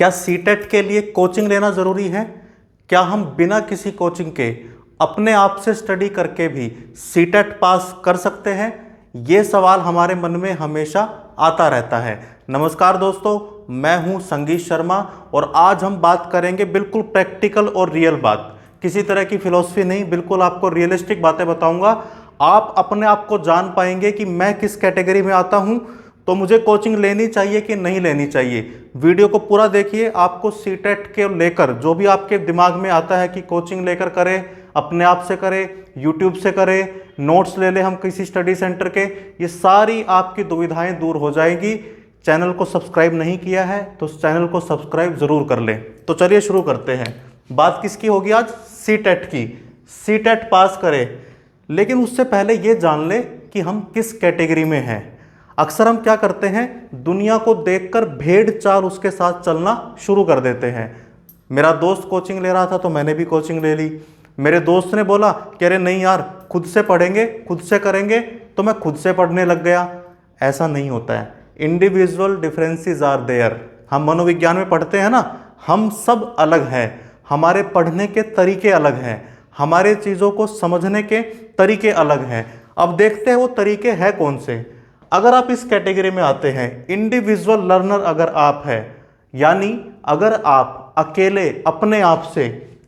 क्या सीटेट के लिए कोचिंग लेना ज़रूरी है? क्या हम बिना किसी कोचिंग के अपने आप से स्टडी करके भी सीटेट पास कर सकते हैं? ये सवाल हमारे मन में हमेशा आता रहता है। नमस्कार दोस्तों, मैं हूं संगीत शर्मा और आज हम बात करेंगे बिल्कुल प्रैक्टिकल और रियल बात। किसी तरह की फिलॉसफी नहीं, बिल्कुल आपको रियलिस्टिक बातें बताऊंगा। आप अपने आप को जान पाएंगे कि मैं किस कैटेगरी में आता हूं, तो मुझे कोचिंग लेनी चाहिए कि नहीं लेनी चाहिए। वीडियो को पूरा देखिए। आपको सीटेट के लेकर जो भी आपके दिमाग में आता है कि कोचिंग लेकर करें, अपने आप से करें, यूट्यूब से करें, नोट्स ले लें हम किसी स्टडी सेंटर के, ये सारी आपकी दुविधाएं दूर हो जाएगी। चैनल को सब्सक्राइब नहीं किया है तो चैनल को सब्सक्राइब जरूर कर लें। तो चलिए शुरू करते हैं। बात किसकी होगी आज? सीटेट की। सीटेट पास करें, लेकिन उससे पहले ये जान ले कि हम किस कैटेगरी में हैं। अक्सर हम क्या करते हैं, दुनिया को देखकर भेड़ चाल उसके साथ चलना शुरू कर देते हैं। मेरा दोस्त कोचिंग ले रहा था तो मैंने भी कोचिंग ले ली। मेरे दोस्त ने बोला कि अरे नहीं यार, खुद से पढ़ेंगे, खुद से करेंगे, तो मैं खुद से पढ़ने लग गया। ऐसा नहीं होता है। Individual differences are there. हम मनोविज्ञान में पढ़ते हैं ना, हम सब अलग हैं। हमारे पढ़ने के तरीके अलग हैं, हमारे चीज़ों को समझने के तरीके अलग हैं। अब देखते हैं वो तरीके हैं कौन से। अगर आप इस कैटेगरी में आते हैं, इंडिविजुअल लर्नर अगर आप हैं, यानी अगर आप अकेले अपने आप से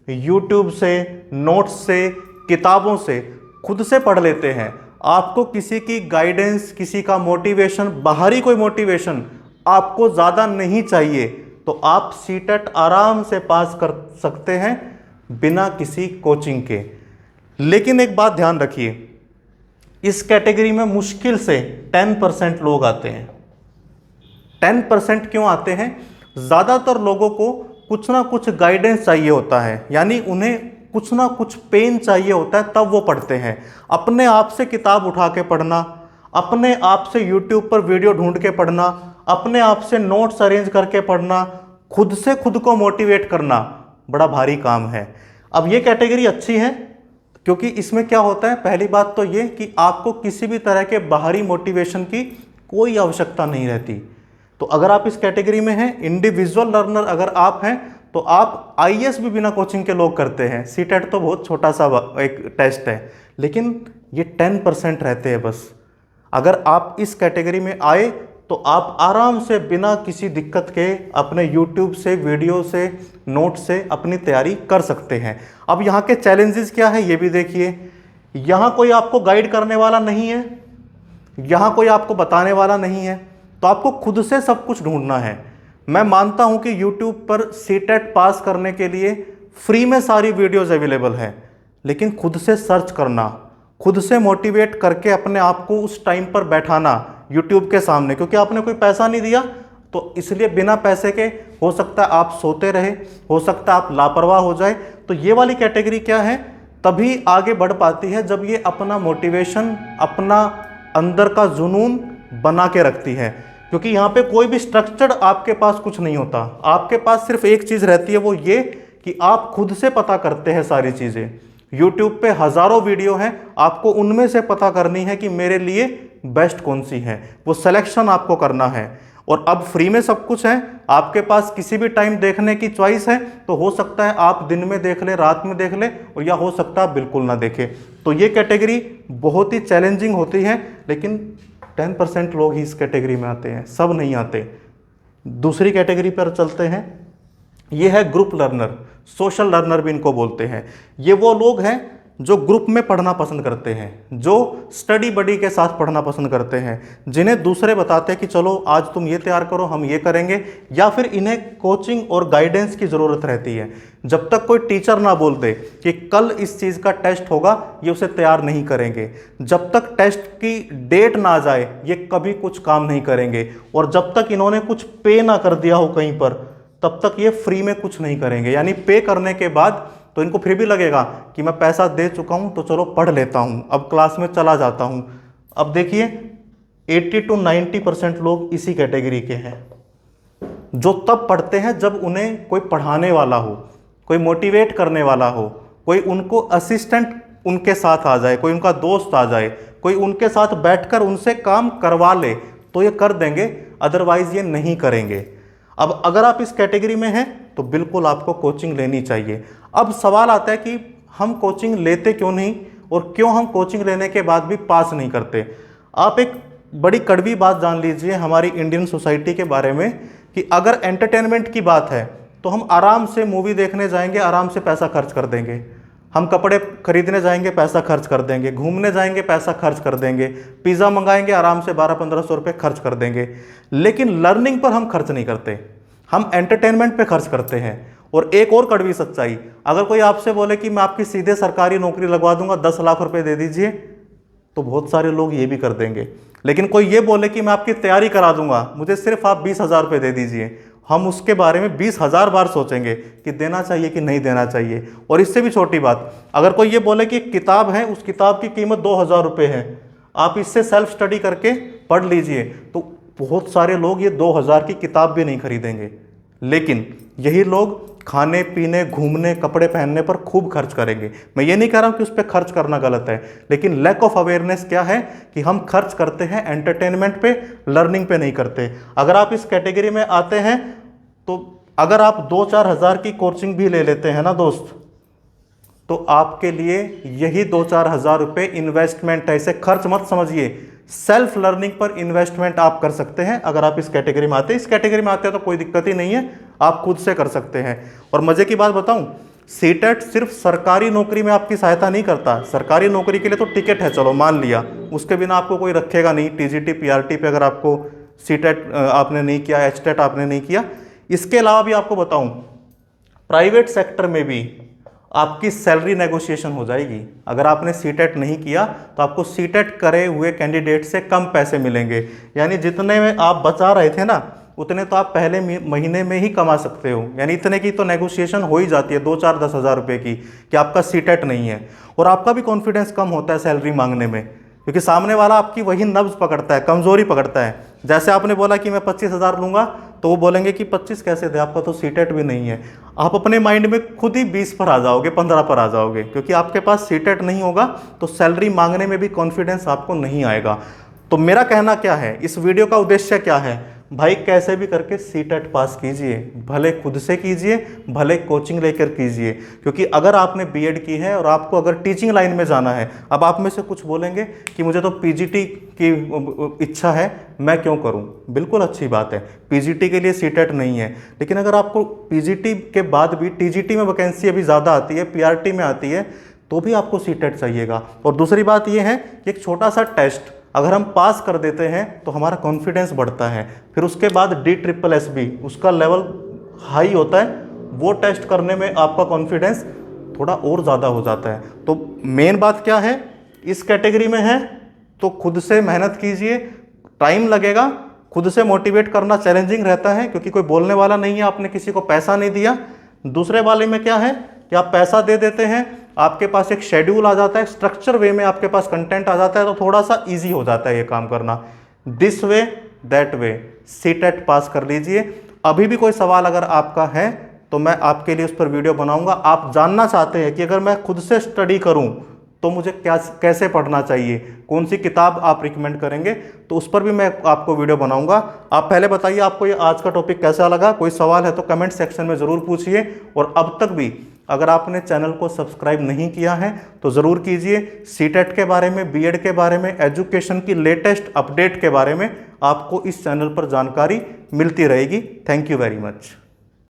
यूट्यूब से, नोट्स से, किताबों से खुद से पढ़ लेते हैं, आपको किसी की गाइडेंस, किसी का मोटिवेशन, बाहरी कोई मोटिवेशन आपको ज़्यादा नहीं चाहिए, तो आप सीटेट आराम से पास कर सकते हैं बिना किसी कोचिंग के। लेकिन एक बात ध्यान रखिए, इस कैटेगरी में मुश्किल से 10% लोग आते हैं। 10% क्यों आते हैं? ज़्यादातर लोगों को कुछ ना कुछ गाइडेंस चाहिए होता है, यानी उन्हें कुछ ना कुछ पेन चाहिए होता है, तब वो पढ़ते हैं। अपने आप से किताब उठा के पढ़ना, अपने आप से यूट्यूब पर वीडियो ढूंढ के पढ़ना, अपने आप से नोट्स अरेंज करके पढ़ना, खुद से खुद को मोटिवेट करना बड़ा भारी काम है। अब ये कैटेगरी अच्छी है क्योंकि इसमें क्या होता है, पहली बात तो ये कि आपको किसी भी तरह के बाहरी मोटिवेशन की कोई आवश्यकता नहीं रहती। तो अगर आप इस कैटेगरी में हैं, इंडिविजुअल लर्नर अगर आप हैं, तो आप आईएएस भी बिना कोचिंग के लोग करते हैं। सीटेट तो बहुत छोटा सा एक टेस्ट है, लेकिन ये 10% रहते हैं बस। अगर आप इस कैटेगरी में आए तो आप आराम से बिना किसी दिक्कत के अपने YouTube से, वीडियो से, नोट से अपनी तैयारी कर सकते हैं। अब यहाँ के चैलेंजेस क्या है ये भी देखिए। यहाँ कोई आपको गाइड करने वाला नहीं है, यहाँ कोई आपको बताने वाला नहीं है, तो आपको खुद से सब कुछ ढूंढना है। मैं मानता हूँ कि YouTube पर सीटेट पास करने के लिए फ्री में सारी वीडियोज़ अवेलेबल है, लेकिन खुद से सर्च करना, खुद से मोटिवेट करके अपने आप को उस टाइम पर बैठाना YouTube के सामने, क्योंकि आपने कोई पैसा नहीं दिया, तो इसलिए बिना पैसे के हो सकता है आप सोते रहे, हो सकता है आप लापरवाह हो जाए। तो ये वाली कैटेगरी क्या है, तभी आगे बढ़ पाती है जब ये अपना मोटिवेशन, अपना अंदर का जुनून बना के रखती है। क्योंकि यहाँ पे कोई भी स्ट्रक्चर्ड आपके पास कुछ नहीं होता, आपके पास सिर्फ एक चीज़ रहती है, वो ये कि आप खुद से पता करते हैं सारी चीज़ें। यूट्यूब पे हज़ारों वीडियो हैं, आपको उनमें से पता करनी है कि मेरे लिए बेस्ट कौन सी है, वो सिलेक्शन आपको करना है। और अब फ्री में सब कुछ है, आपके पास किसी भी टाइम देखने की चॉइस है, तो हो सकता है आप दिन में देख ले, रात में देख ले, और या हो सकता है बिल्कुल ना देखें। तो ये कैटेगरी बहुत ही चैलेंजिंग होती है, लेकिन 10% लोग ही इस कैटेगरी में आते हैं, सब नहीं आते। दूसरी कैटेगरी पर चलते हैं। ये है ग्रुप लर्नर, सोशल लर्नर भी इनको बोलते हैं। ये वो लोग हैं जो ग्रुप में पढ़ना पसंद करते हैं, जो स्टडी बडी के साथ पढ़ना पसंद करते हैं, जिन्हें दूसरे बताते हैं कि चलो आज तुम ये तैयार करो, हम ये करेंगे, या फिर इन्हें कोचिंग और गाइडेंस की ज़रूरत रहती है। जब तक कोई टीचर ना बोल दे कि कल इस चीज़ का टेस्ट होगा, ये उसे तैयार नहीं करेंगे। जब तक टेस्ट की डेट ना आ जाए, ये कभी कुछ काम नहीं करेंगे। और जब तक इन्होंने कुछ पे ना कर दिया हो कहीं पर, तब तक ये फ्री में कुछ नहीं करेंगे। यानी पे करने के बाद तो इनको फिर भी लगेगा कि मैं पैसा दे चुका हूं, तो चलो पढ़ लेता हूं, अब क्लास में चला जाता हूं। अब देखिए 80 to 90% लोग इसी कैटेगरी के हैं, जो तब पढ़ते हैं जब उन्हें कोई पढ़ाने वाला हो, कोई मोटिवेट करने वाला हो, कोई उनको असिस्टेंट उनके साथ आ जाए, कोई उनका दोस्त आ जाए, कोई उनके साथ बैठकर उनसे काम करवा ले, तो ये कर देंगे, अदरवाइज ये नहीं करेंगे। अब अगर आप इस कैटेगरी में हैं तो बिल्कुल आपको कोचिंग लेनी चाहिए। अब सवाल आता है कि हम कोचिंग लेते क्यों नहीं और क्यों हम कोचिंग लेने के बाद भी पास नहीं करते। आप एक बड़ी कड़वी बात जान लीजिए हमारी इंडियन सोसाइटी के बारे में कि अगर एंटरटेनमेंट की बात है तो हम आराम से मूवी देखने जाएंगे, आराम से पैसा खर्च कर देंगे। हम कपड़े खरीदने जाएंगे, पैसा खर्च कर देंगे, घूमने जाएंगे, पैसा खर्च कर देंगे, पिज़्ज़ा मंगाएंगे, आराम से 1200-1500 रुपये खर्च कर देंगे। लेकिन लर्निंग पर हम खर्च नहीं करते, हम एंटरटेनमेंट पे खर्च करते हैं। और एक और कड़वी सच्चाई, अगर कोई आपसे बोले कि मैं आपकी सीधे सरकारी नौकरी लगवा दूंगा, 10 लाख रुपए दे दीजिए, तो बहुत सारे लोग ये भी कर देंगे। लेकिन कोई ये बोले कि मैं आपकी तैयारी करा दूंगा, मुझे सिर्फ आप 20,000 रुपये दे दीजिए, हम उसके बारे में 20,000 बार सोचेंगे कि देना चाहिए कि नहीं देना चाहिए। और इससे भी छोटी बात, अगर कोई ये बोले कि एक किताब है, उस किताब की कीमत 2,000 रुपये है, आप इससे सेल्फ स्टडी करके पढ़ लीजिए, तो बहुत सारे लोग ये 2,000 की किताब भी नहीं खरीदेंगे। लेकिन यही लोग खाने पीने, घूमने, कपड़े पहनने पर खूब खर्च करेंगे। मैं ये नहीं कह रहा हूँ कि उस पर खर्च करना गलत है, लेकिन लैक ऑफ अवेयरनेस क्या है कि हम खर्च करते हैं एंटरटेनमेंट पे, लर्निंग पे नहीं करते। अगर आप इस कैटेगरी में आते हैं तो अगर आप 2-4 हज़ार की कोचिंग भी ले लेते हैं ना दोस्त, तो आपके लिए यही 2-4 हज़ार रुपये इन्वेस्टमेंट है। इसे खर्च मत समझिए, सेल्फ लर्निंग पर इन्वेस्टमेंट आप कर सकते हैं। अगर आप इस कैटेगरी में आते हैं, इस कैटेगरी में आते हैं तो कोई दिक्कत ही नहीं है, आप खुद से कर सकते हैं। और मजे की बात बताऊं, सीटेट सिर्फ सरकारी नौकरी में आपकी सहायता नहीं करता। सरकारी नौकरी के लिए तो टिकट है, चलो मान लिया, उसके बिना आपको कोई रखेगा नहीं। टीजीटी पीआरटी पे अगर आपको सीटेट आपने नहीं किया, एचटेट आपने नहीं किया, इसके अलावा भी आपको बताऊं, प्राइवेट सेक्टर में भी आपकी सैलरी नेगोशिएशन हो जाएगी। अगर आपने सीटेट नहीं किया तो आपको सीटेट करे हुए कैंडिडेट से कम पैसे मिलेंगे। यानी जितने में आप बचा रहे थे ना, उतने तो आप पहले महीने में ही कमा सकते हो। यानी इतने की तो नेगोशिएशन हो ही जाती है, 2-4-10 हज़ार रुपये की, कि आपका सीटेट नहीं है। और आपका भी कॉन्फिडेंस कम होता है सैलरी मांगने में, क्योंकि सामने वाला आपकी वही नब्ज पकड़ता है, कमजोरी पकड़ता है। जैसे आपने बोला कि मैं 25,000 लूँगा, तो वो बोलेंगे कि 25 कैसे दे, आपका तो सीटेट भी नहीं है। आप अपने माइंड में खुद ही 20 पर आ जाओगे, 15 पर आ जाओगे, क्योंकि आपके पास सीटेट नहीं होगा तो सैलरी मांगने में भी कॉन्फिडेंस आपको नहीं आएगा। तो मेरा कहना क्या है, इस वीडियो का उद्देश्य क्या है भाई, कैसे भी करके सीटेट पास कीजिए, भले खुद से कीजिए, भले कोचिंग लेकर कीजिए। क्योंकि अगर आपने बीएड की है और आपको अगर टीचिंग लाइन में जाना है, अब आप में से कुछ बोलेंगे कि मुझे तो पीजीटी की इच्छा है, मैं क्यों करूं? बिल्कुल अच्छी बात है, पीजीटी के लिए सीटेट नहीं है। लेकिन अगर आपको पीजीटी के बाद भी टीजीटी में वैकेंसी अभी ज़्यादा आती है, पीआरटी में आती है, तो भी आपको सीटेट चाहिएगा। और दूसरी बात यह है कि एक छोटा सा टेस्ट अगर हम पास कर देते हैं तो हमारा कॉन्फिडेंस बढ़ता है। फिर उसके बाद DSSB, उसका लेवल हाई होता है, वो टेस्ट करने में आपका कॉन्फिडेंस थोड़ा और ज़्यादा हो जाता है। तो मेन बात क्या है, इस कैटेगरी में है तो खुद से मेहनत कीजिए, टाइम लगेगा, खुद से मोटिवेट करना चैलेंजिंग रहता है, क्योंकि कोई बोलने वाला नहीं है, आपने किसी को पैसा नहीं दिया। दूसरे वाले में क्या है कि आप पैसा दे देते हैं, आपके पास एक शेड्यूल आ जाता है, स्ट्रक्चर वे में आपके पास कंटेंट आ जाता है, तो थोड़ा सा इजी हो जाता है ये काम करना। This way that way, CTET pass कर लीजिए। अभी भी कोई सवाल अगर आपका है तो मैं आपके लिए उस पर वीडियो बनाऊंगा। आप जानना चाहते हैं कि अगर मैं खुद से स्टडी करूं तो मुझे क्या कैसे पढ़ना चाहिए, कौन सी किताब आप रिकमेंड करेंगे, तो उस पर भी मैं आपको वीडियो बनाऊंगा। आप पहले बताइए आपको ये आज का टॉपिक कैसा लगा। कोई सवाल है तो कमेंट सेक्शन में ज़रूर पूछिए। और अब तक भी अगर आपने चैनल को सब्सक्राइब नहीं किया है तो ज़रूर कीजिए। सीटेट के बारे में, बीएड के बारे में, एजुकेशन की लेटेस्ट अपडेट के बारे में आपको इस चैनल पर जानकारी मिलती रहेगी। Thank you very much.